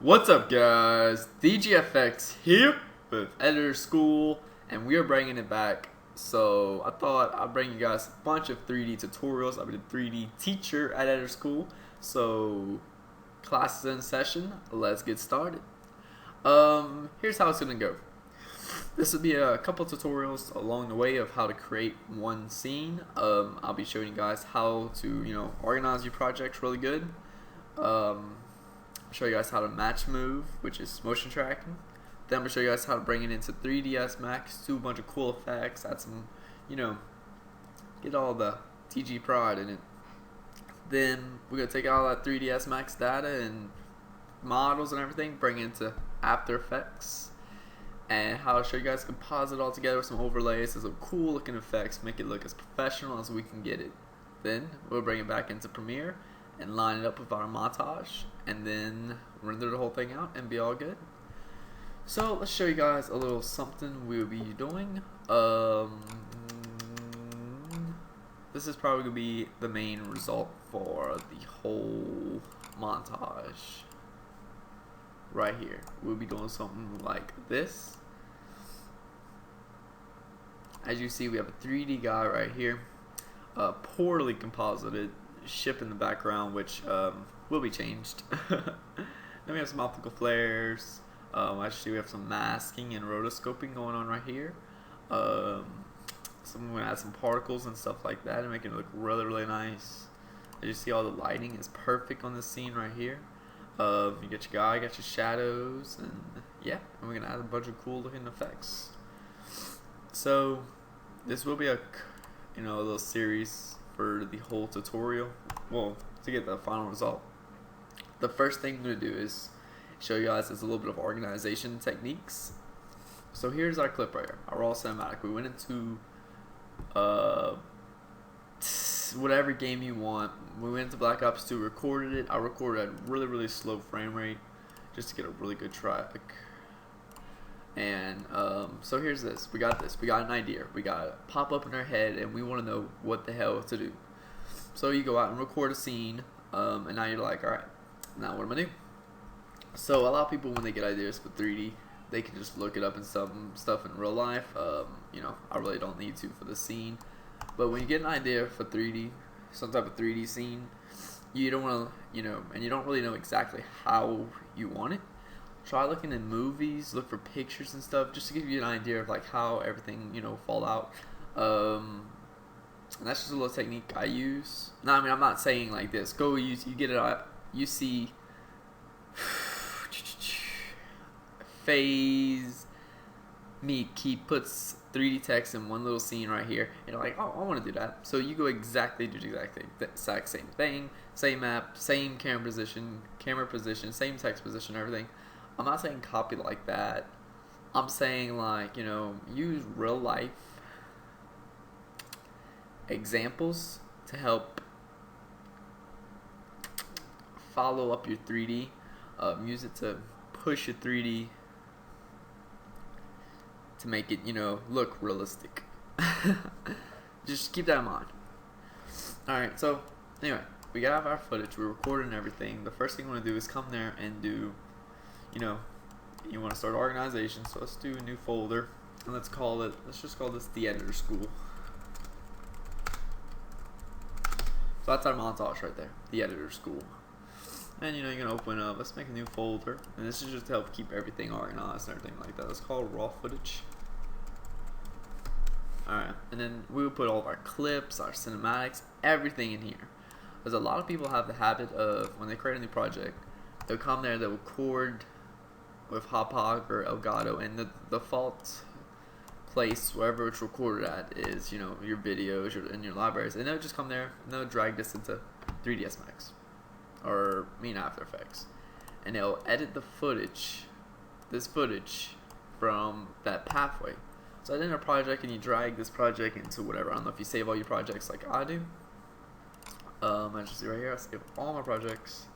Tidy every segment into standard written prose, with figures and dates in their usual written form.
What's up, guys? DGFX here with Editor School, and we are bringing it back. So I thought I'd bring you guys a bunch of 3D tutorials. I've been a 3D teacher at Editor School, so class is in session. Let's get started. Here's how it's gonna go. This will be a couple tutorials along the way of how to create one scene. I'll be showing you guys how to organize your projects really good. Show you guys how to match move, which is motion tracking. Then I'm gonna show you guys how to bring it into 3ds Max, do a bunch of cool effects, add some, get all the TG pride in it. Then we're gonna take all that 3ds Max data and models and everything, bring it into After Effects, and how I'll show you guys composite all together with some overlays and some cool looking effects, make it look as professional as we can get it. Then we'll bring it back into Premiere and line it up with our montage, and then render the whole thing out and be all good. So let's show you guys a little something we'll be doing. This is probably gonna be the main result for the whole montage. Right here, we'll be doing something like this. As you see, we have a 3D guy right here, poorly composited ship in the background, which will be changed. Then we have some optical flares. Actually, we have some masking and rotoscoping going on right here. I'm going to add some particles and stuff like that and make it look really, really nice. As you see, all the lighting is perfect on this scene right here. You get your guy, you got your shadows, and yeah, and we're going to add a bunch of cool looking effects. So this will be a little series for the whole tutorial, well, to get the final result. The first thing I'm going to do is show you guys is a little bit of organization techniques. So here's our clip right here, our raw cinematic. We went into whatever game you want. We went into Black Ops 2, recorded it. I recorded at really, really slow frame rate just to get a really good track. And so here's this. We got an idea. We got it pop up in our head, and we want to know what the hell to do. So you go out and record a scene, and now you're like, all right, now what am I gonna do? So a lot of people, when they get ideas for 3D, they can just look it up in some stuff in real life. I really don't need to for the scene. But when you get an idea for 3D, some type of 3D scene, you don't want to, and you don't really know exactly how you want it. Try looking in movies, look for pictures and stuff, just to give you an idea of like how everything fall out. And that's just a little technique I use. No, I mean, I'm not saying like this. Go use, you get it out, you see phase Meek, he puts 3D text in one little scene right here, and you're like, oh, I want to do that. So you go do exactly the exact same thing, same map, same camera position, same text position, everything. I'm not saying copy like that. I'm saying like, use real life examples to help follow up your 3D. Use it to push your 3D to make it, look realistic. Just keep that in mind. Alright, so anyway, we got our footage, we're recording everything. The first thing we want to do is come there and do, you want to start organization, so let's do a new folder, and let's just call this the Editor School. So that's our montage right there, the Editor School. And you're gonna open up, let's make a new folder, and this is just to help keep everything organized and everything like that. It's called raw footage. Alright, and then we will put all of our clips, our cinematics, everything in here. Because a lot of people have the habit of, when they create a new project, they'll come there, they'll record with Hauppauge or Elgato, and the default place wherever it's recorded at is, your videos and your libraries, and they'll just come there and they'll drag this into 3ds Max or After Effects, and they'll edit the footage, this footage from that pathway. So I did a project, and you drag this project into whatever. I don't know if you save all your projects like I do. I just see right here, I save all my projects,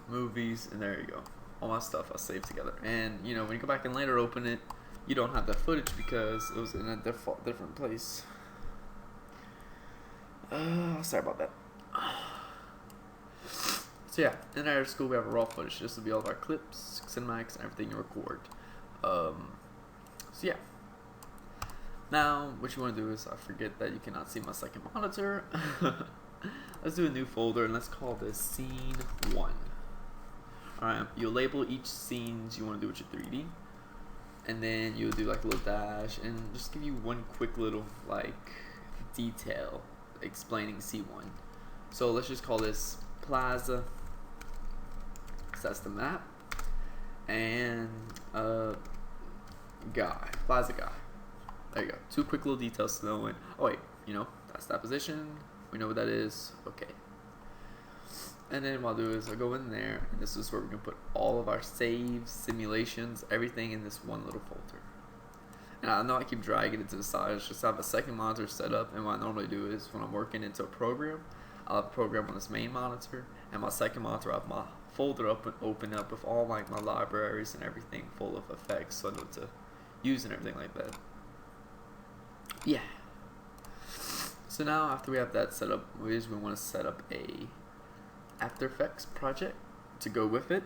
movies, and there you go. All my stuff I saved together. And when you go back and later open it, you don't have that footage because it was in a different place. Sorry about that. So So yeah, in our school we have a raw footage. This will be all of our clips, cinematics, and everything you record. So yeah. Now, what you want to do is, I forget that you cannot see my second monitor. Let's do a new folder, and let's call this Scene 1. Alright, you'll label each scenes you want to do with your 3D. And then you'll do like a little dash, and just give you one quick little, like, detail explaining C1. So let's just call this Plaza, because that's the map. And, guy, Plaza guy. There you go. 2 quick little details to know when. Oh wait, that's that position. We know what that is. Okay. And then what I'll do is I'll go in there, and this is where we're gonna put all of our saves, simulations, everything in this one little folder. And I know I keep dragging it to the side. It's just I have a second monitor set up, and what I normally do is when I'm working into a program, I'll have a program on this main monitor, and my second monitor I have my folder open up with all like my libraries and everything full of effects, so I know what to use and everything like that. Yeah. So now after we have that set up, we want to set up a After Effects project to go with it.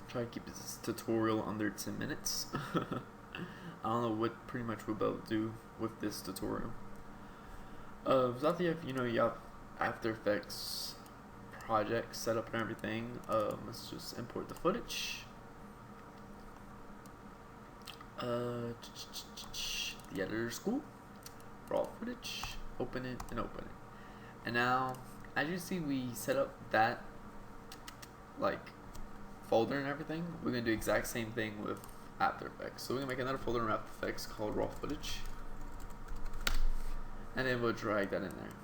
Try to keep this tutorial under 10 minutes. I don't know what pretty much we're about to do with this tutorial. So after you have After Effects project set up and everything, let's just import the footage. The editor school, raw footage, open it and open it. And now, as you see, we set up that like folder and everything. We're gonna do the exact same thing with After Effects. So we're gonna make another folder in After Effects called raw footage, and then we'll drag that in there.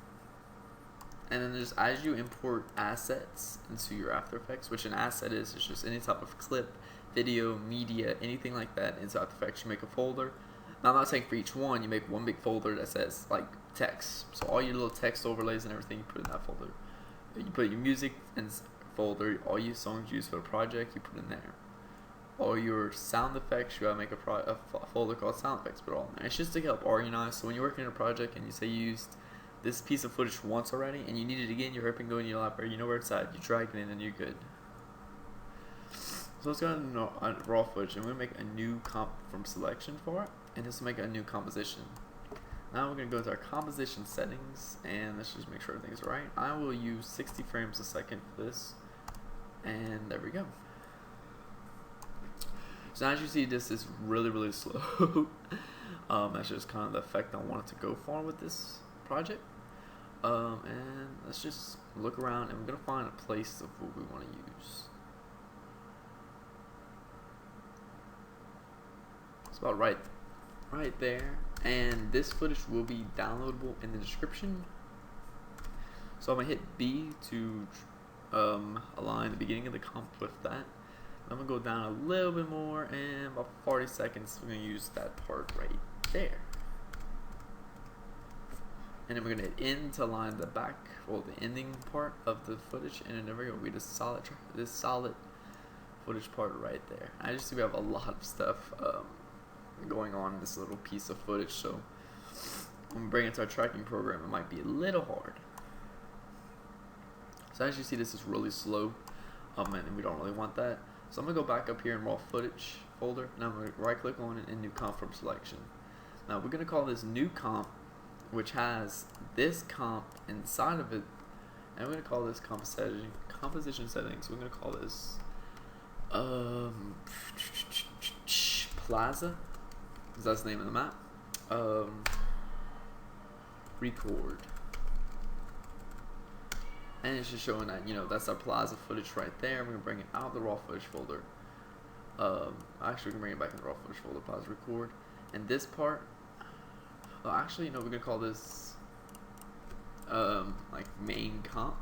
And then just as you import assets into your After Effects, which an asset is just any type of clip, video, media, anything like that into After Effects, you make a folder. Now I'm not saying for each one, you make one big folder that says like text. So all your little text overlays and everything you put in that folder. You put your music in folder, all your songs used for the project you put in there. All your sound effects, you gotta make a folder called sound effects, put all in there. It's just to help organize. So when you're working on a project and you say you used this piece of footage once already and you need it again, you're up and go in your library, you know where it's at, you drag it in and you're good. So let's go on raw footage, and we're gonna make a new comp from selection for it, and this will make a new composition. Now we're gonna go to our composition settings, and let's just make sure everything's right. I will use 60 frames a second for this, and there we go. So as you see, this is really slow. That's just kind of the effect I wanted to go for with this project. And let's just look around, and we're gonna find a place of what we want to use. About right there, and this footage will be downloadable in the description. So I'm gonna hit B to align the beginning of the comp with that. I'm gonna go down a little bit more, and about 40 seconds we're gonna use that part right there, and then we're gonna hit N to align the back or the ending part of the footage, and then there we go. We just this solid footage part right there. I just see we have a lot of stuff going on in this little piece of footage, so when we bring it to our tracking program, it might be a little hard. So as you see, this is really slow, and we don't really want that. So I'm gonna go back up here in raw footage folder, and I'm gonna right click on it and new comp from selection. Now we're gonna call this new comp, which has this comp inside of it, and we're gonna call this composition settings. We're gonna call this Plaza, because that's the name of the map. Record, and it's just showing that that's our Plaza footage right there. We're gonna bring it out of the raw footage folder. Actually, we can bring it back in the raw footage folder. Plaza record, and this part. Actually, we're gonna call this like main comp,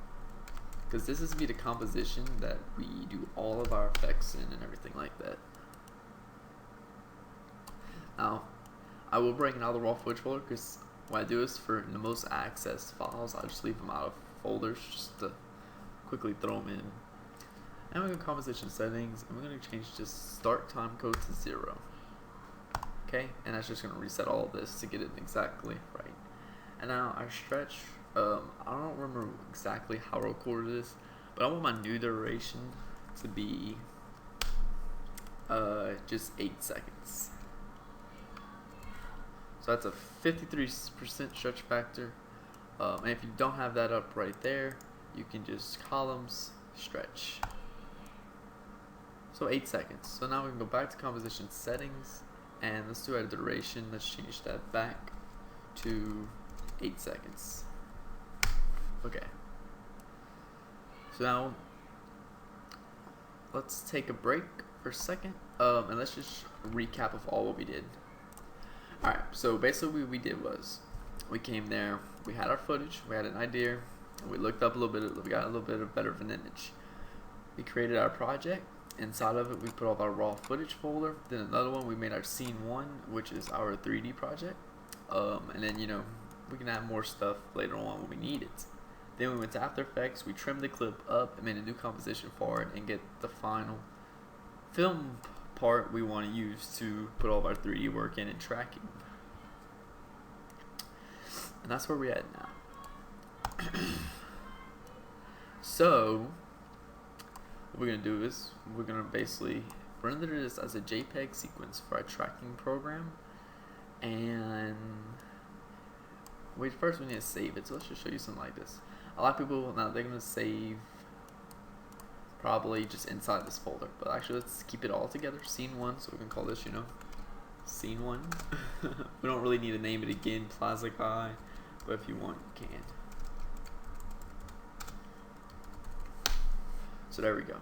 because this is gonna be the composition that we do all of our effects in and everything like that. Now, I will bring it out of the raw footage folder, because what I do is for the most accessed files, I just leave them out of folders just to quickly throw them in. And we're going to composition settings, and we're going to change just start time code to 0. Okay, and that's just going to reset all of this to get it exactly right. And now our stretch I don't remember exactly how I recorded this, but I want my new duration to be just 8 seconds. So that's a 53% stretch factor. And if you don't have that up right there, you can just columns stretch. So 8 seconds. So now we can go back to composition settings, and let's do our duration. Let's change that back to 8 seconds. Okay. So now let's take a break for a second, and let's just recap of all what we did. Alright, so basically what we did was we came there, we had our footage, we had an idea, and we looked up a little bit, we got a little bit of better of an image. We created our project. Inside of it, we put all our raw footage folder. Then another one, we made our scene 1, which is our 3D project. And then, we can add more stuff later on when we need it. Then we went to After Effects, we trimmed the clip up and made a new composition for it and get the final film part we want to use to put all of our 3D work in and tracking. And that's where we're at now. So what we're going to do is we're going to basically render this as a JPEG sequence for our tracking program. And first we need to save it. So let's just show you something like this. A lot of people, now they're going to save probably just inside this folder. But actually let's keep it all together. Scene 1, so we can call this, Scene 1. We don't really need to name it again, Plaza Guy. But if you want, you can. So there we go.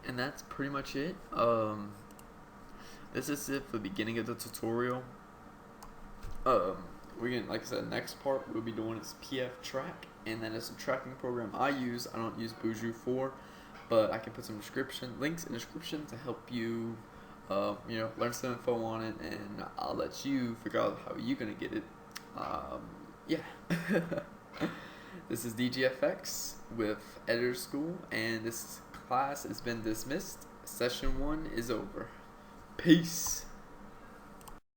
And that's pretty much it. This is it for the beginning of the tutorial. We're gonna, like I said, next part we'll be doing is PF Track, and then it's a tracking program I use. I don't use Buju for, but I can put some links in the description to help you, learn some info on it, and I'll let you figure out how you're gonna get it. Yeah. This is DGFX with Editor School, and this class has been dismissed. Session 1 is over. Peace.